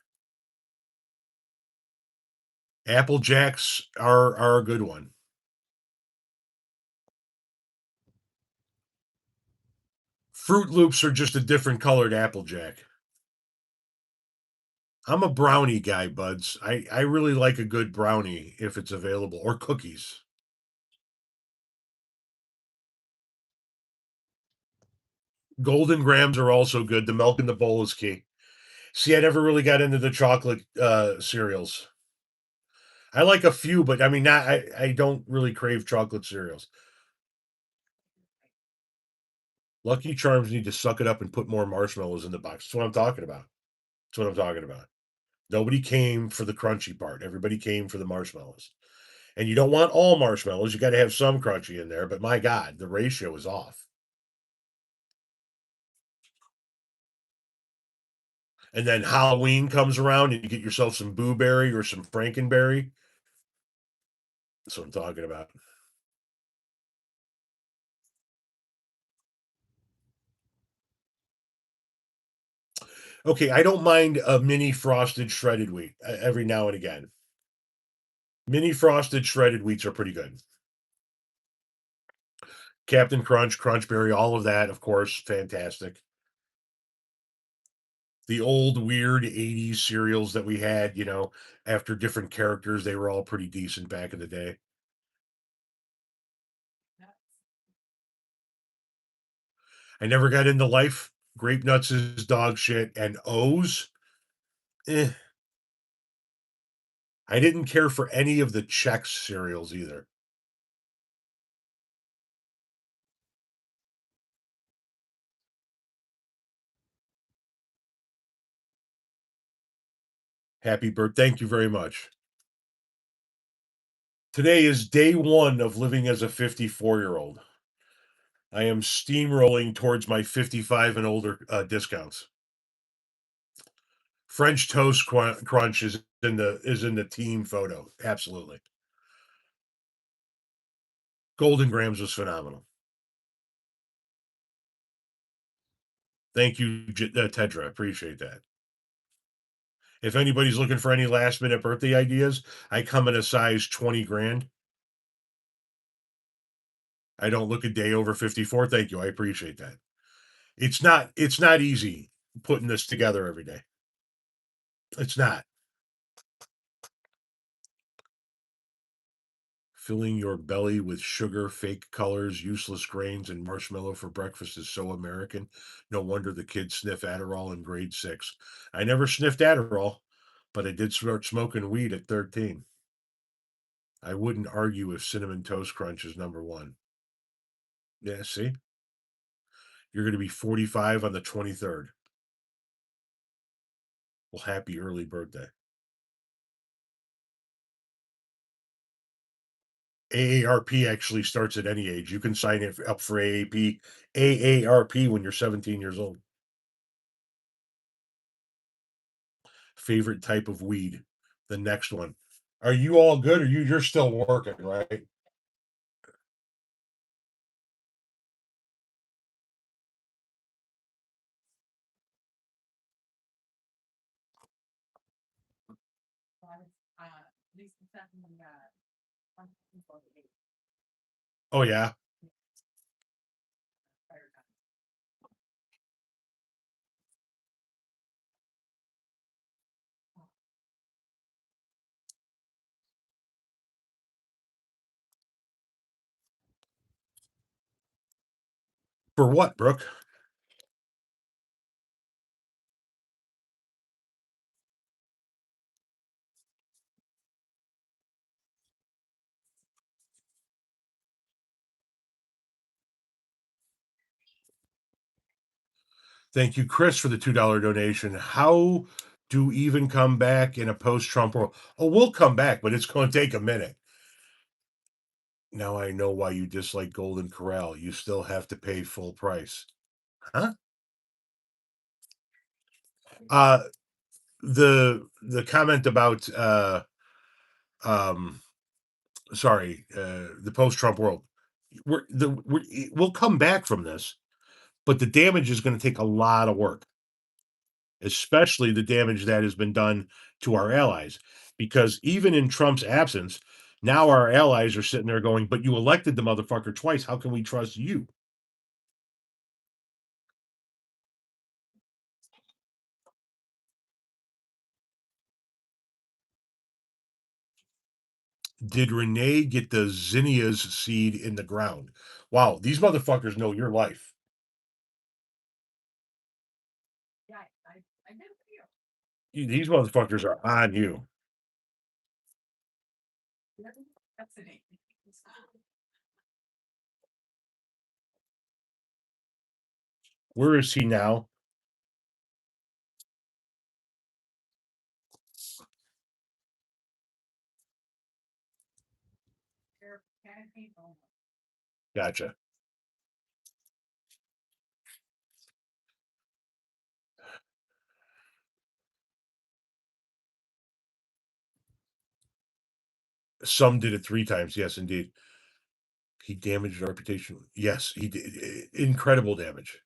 Apple Jacks are a good one. Fruit Loops are just a different colored Applejack. I'm a brownie guy, buds. I really like a good brownie if it's available, or cookies. Golden Grams are also good. The milk in the bowl is key. See, I never really got into the chocolate cereals. I like a few, but I mean, not I don't really crave chocolate cereals. Lucky Charms need to suck it up and put more marshmallows in the box. That's what I'm talking about. That's what I'm talking about. Nobody came for the crunchy part. Everybody came for the marshmallows. And you don't want all marshmallows. You got to have some crunchy in there. But my God, the ratio is off. And then Halloween comes around and you get yourself some Boo Berry or some Frankenberry. That's what I'm talking about. Okay, I don't mind a mini frosted shredded wheat every now and again. Mini frosted shredded wheats are pretty good. Captain Crunch, Crunchberry, all of that, of course, fantastic. The old weird 80s cereals that we had, after different characters, they were all pretty decent back in the day. I never got into Life. Grape Nuts is dog shit, and O's, eh. I didn't care for any of the Chex cereals either. Happy birthday. Thank you very much. Today is day 1 of living as a 54-year-old. I am steamrolling towards my 55 and older discounts. French toast crunch is in the team photo. Absolutely. Golden Grams was phenomenal. Thank you, Tedra. Appreciate that. If anybody's looking for any last minute birthday ideas, I come in a size 20 grand. I don't look a day over 54. Thank you. I appreciate that. It's not easy putting this together every day. It's not. Filling your belly with sugar, fake colors, useless grains, and marshmallow for breakfast is so American. No wonder the kids sniff Adderall in grade 6. I never sniffed Adderall, but I did start smoking weed at 13. I wouldn't argue if Cinnamon Toast Crunch is number 1. Yeah, see? You're going to be 45 on the 23rd. Well, happy early birthday. AARP actually starts at any age. You can sign it up for AARP when you're 17 years old. Favorite type of weed? The next one. Are you all good or you're still working, right? At least the second one got 148. Oh yeah. For what, Brooke? Thank you, Chris, for the $2 donation. How do even come back in a post-Trump world? Oh, we'll come back, but it's going to take a minute. Now I know why you dislike Golden Corral. You still have to pay full price. Huh? Uh the comment about um the post-Trump world. We'll come back from this, but the damage is going to take a lot of work, especially the damage that has been done to our allies. Because even in Trump's absence, now our allies are sitting there going, "But you elected the motherfucker twice. How can we trust you?" Did Renee get the zinnias seed in the ground? Wow, these motherfuckers know your life. Yeah, I did it for These motherfuckers are on you. you. That's the name. Where is he now? They're kind of people. Gotcha. Some did it 3 times. Yes, indeed. He damaged our reputation. Yes, he did. Incredible damage.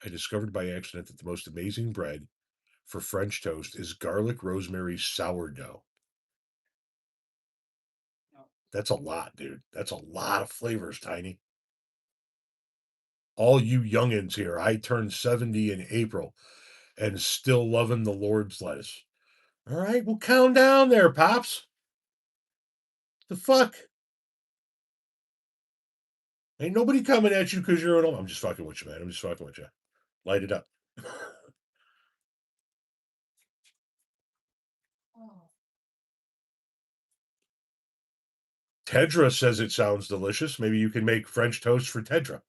I discovered by accident that the most amazing bread for French toast is garlic rosemary sourdough. That's a lot, dude. That's a lot of flavors, Tiny. All you youngins here, I turned 70 in April and still loving the Lord's lettuce. All right, well, calm down there, Pops. The fuck? Ain't nobody coming at you because you're an old. I'm just fucking with you, man. I'm just fucking with you. Light it up. Oh, Tedra says it sounds delicious. Maybe you can make French toast for Tedra.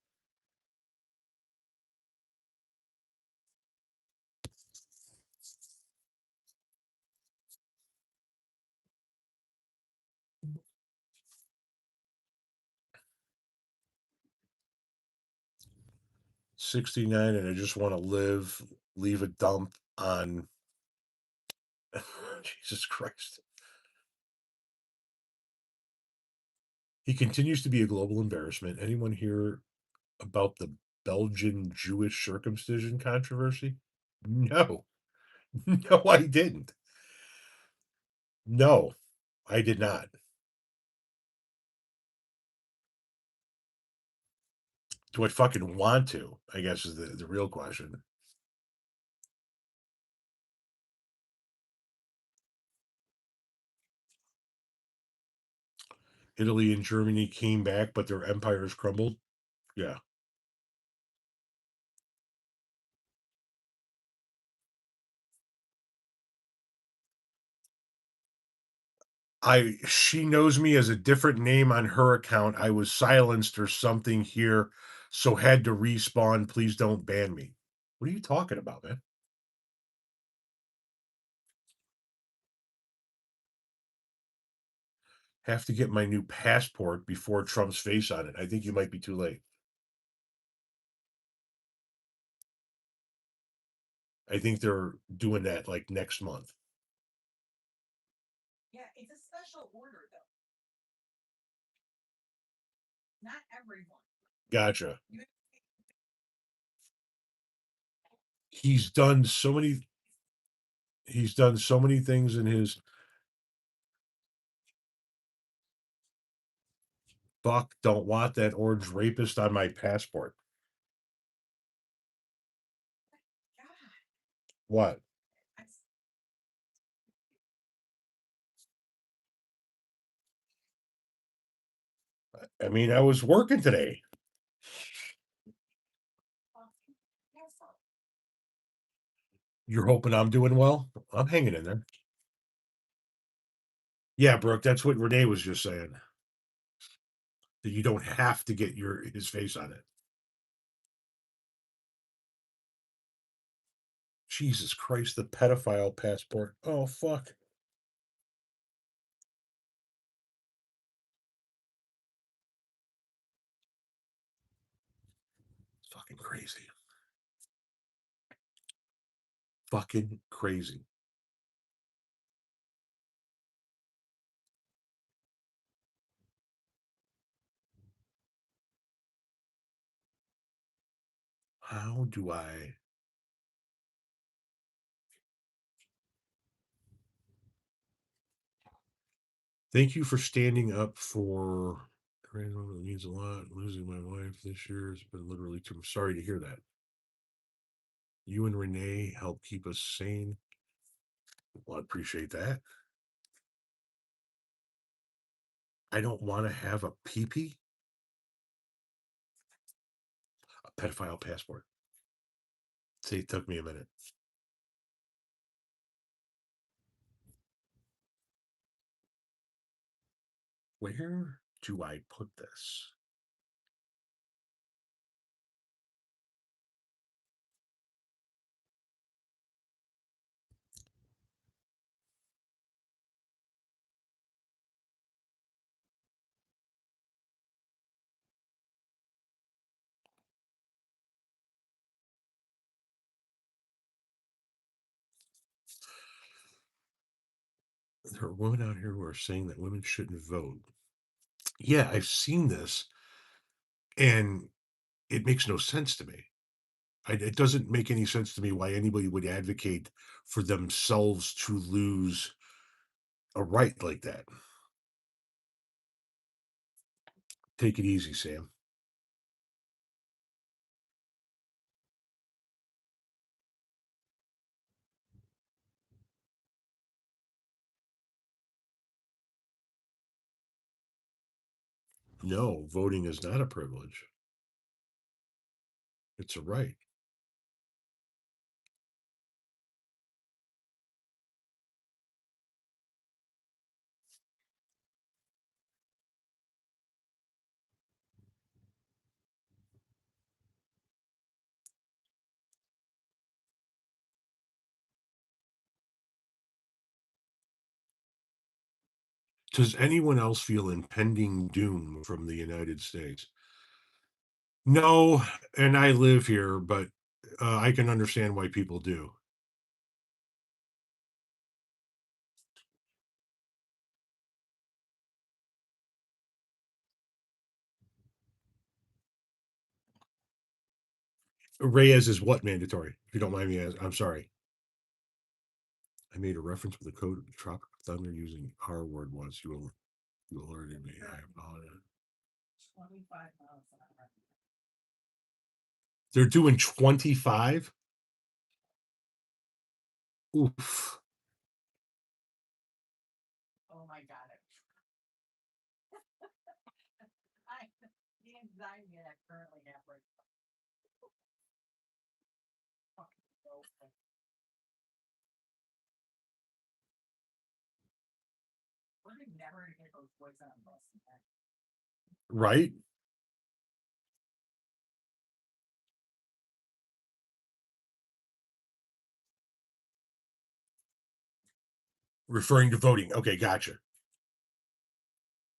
69, and I just want to leave a dump on. Jesus Christ. He continues to be a global embarrassment. Anyone hear about the Belgian Jewish circumcision controversy? No. No, I didn't. No, I did not. Do I fucking want to? I guess is the real question. Italy and Germany came back, but their empires crumbled. Yeah. She knows me as a different name on her account. I was silenced or something here, so had to respawn. Please don't ban me. What are you talking about, man? Have to get my new passport before Trump's face on it. I think you might be too late. I think they're doing that like next month. yeah, it's a special order though. Not everyone. Gotcha. You He's done so many. He's done so many things in his. Fuck, don't want that orange rapist on my passport. God, What? I, I mean, I was working today. yes, You're hoping I'm doing well? I'm hanging in there. Yeah, Brooke, that's what Renee was just saying. That you don't have to get his face on it. Jesus Christ, the pedophile passport. Oh, fuck. It's fucking crazy. Fucking crazy. How do I thank you for standing up for it means a lot. Losing my wife this year has been literally too. I'm sorry to hear that. You and Renee help keep us sane. Well, I appreciate that. I don't want to have a peepee. A pedophile passport. See, it took me a minute. Where do I put this? There are women out here who are saying that women shouldn't vote. Yeah, I've seen this, and it makes no sense to me. It doesn't make any sense to me why anybody would advocate for themselves to lose a right like that. Take it easy, Sam. No, voting is not a privilege. It's a right. Does anyone else feel impending doom from the United States? No, and I live here, but I can understand why people do. Reyes is what mandatory? If you don't mind me asking, I'm sorry. I made a reference with the code of the Tropic Thunder using R word once. You alerted me. I apologize. 25 miles an hour. They're doing 25. Oof. Oh my God. I, the anxiety that I currently have right now. Fucking so sick. We're never gonna get those boys on a bus again. Right? Referring to voting. Okay, gotcha.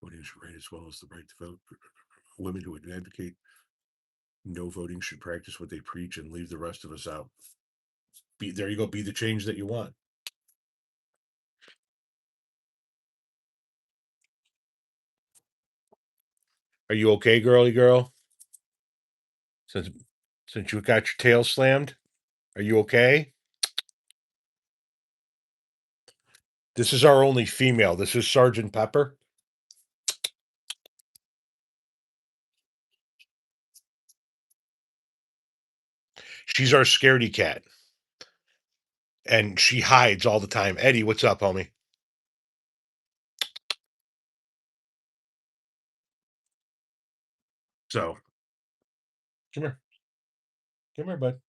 Voting is right as well as the right to vote. Women who would advocate no voting should practice what they preach and leave the rest of us out. Be there you go. Be the change that you want. Are you okay, girly girl? Since since you got your tail slammed, are you okay? This is our only female. This is Sergeant Pepper. She's our scaredy cat, and she hides all the time. Eddie, what's up, homie? So come here, come here, bud.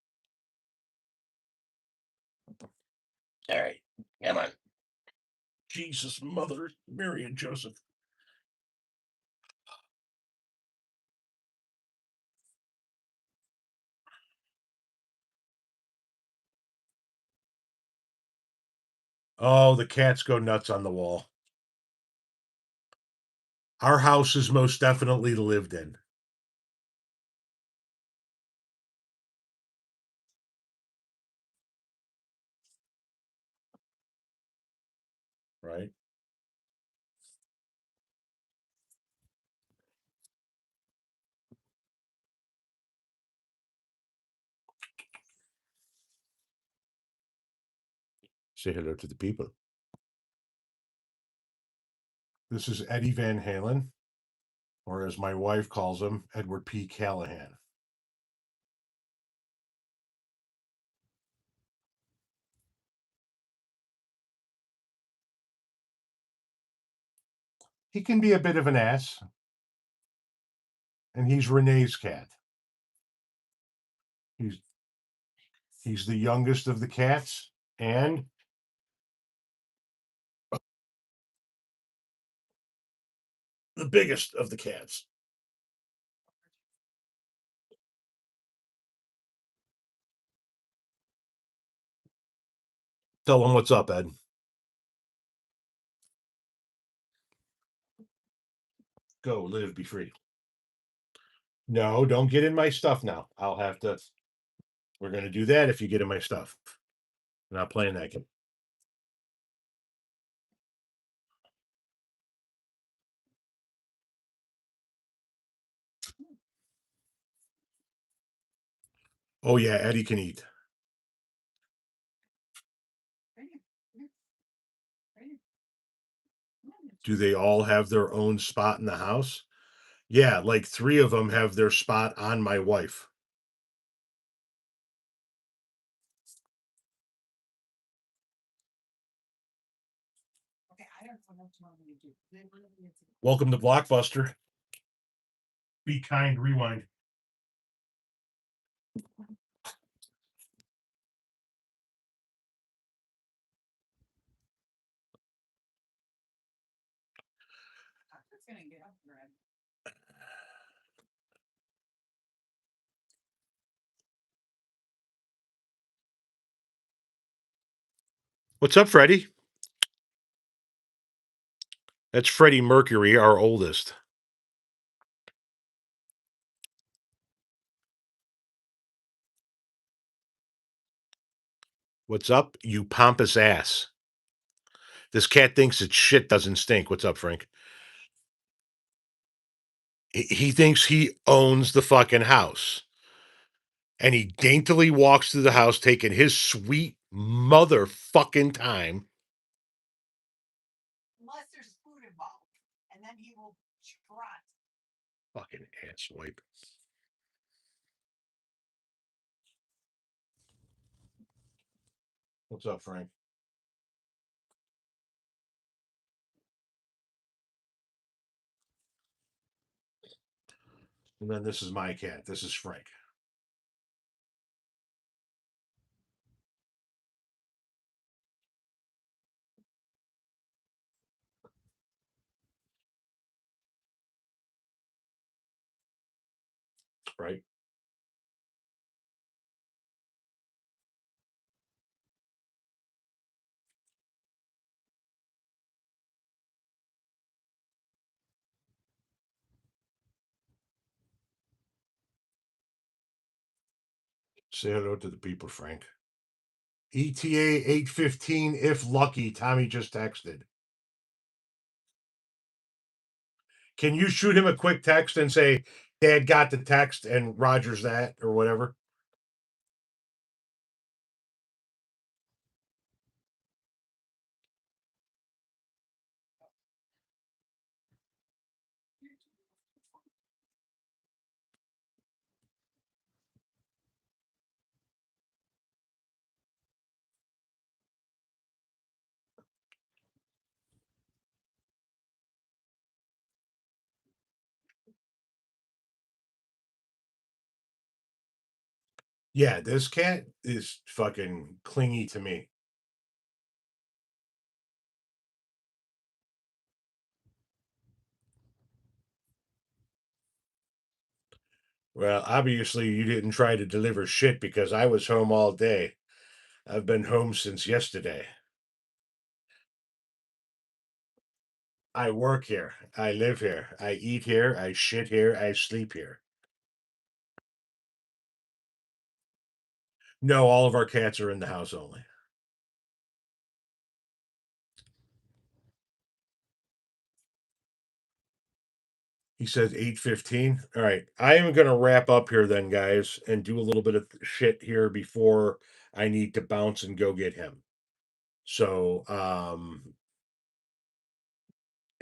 All right, come on. Jesus, Mother Mary and Joseph. Oh, the cats go nuts on the wall. Our house is most definitely lived in, right? Say hello to the people. This is Eddie Van Halen, or as my wife calls him, Edward P. Callahan. He can be a bit of an ass, and he's Renee's cat. He's he's the youngest of the cats and the biggest of the cats. Tell him what's up, Ed. Go live, be free. No, don't get in my stuff now. I'll have to. We're gonna do that if you get in my stuff. I'm not playing that game. Oh yeah, Eddie can eat. Do they all have their own spot in the house? Yeah, like three of them have their spot on my wife. Okay, I don't know what you want me to do. They wanted me to- Welcome to Blockbuster. Be kind, rewind. I'm just gonna get up there. What's up, Freddie? That's Freddie Mercury, our oldest. What's up, you pompous ass? This cat thinks that shit doesn't stink. What's up, Frank? He thinks he owns the fucking house. And he daintily walks through the house taking his sweet motherfucking time. Unless there's food involved, and then he will trot. Fucking ass wipe. What's up, Frank? And then this is my cat. This is Frank. Right? Say hello to the people, Frank. ETA 8:15 if lucky. Tommy just texted. Can you shoot him a quick text and say, Dad got the text and Roger's that or whatever? Yeah, this cat is fucking clingy to me. Well, obviously you didn't try to deliver shit because I was home all day. I've been home since yesterday. I work here. I live here. I eat here. I shit here. I sleep here. No, all of our cats are in the house only. He says 8:15. All right. I am going to wrap up here then, guys, and do a little bit of shit here before I need to bounce and go get him. So,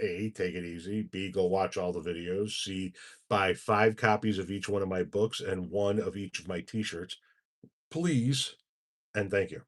A, take it easy. B, go watch all the videos. C, buy 5 copies of each one of my books and one of each of my t-shirts, please. And thank you.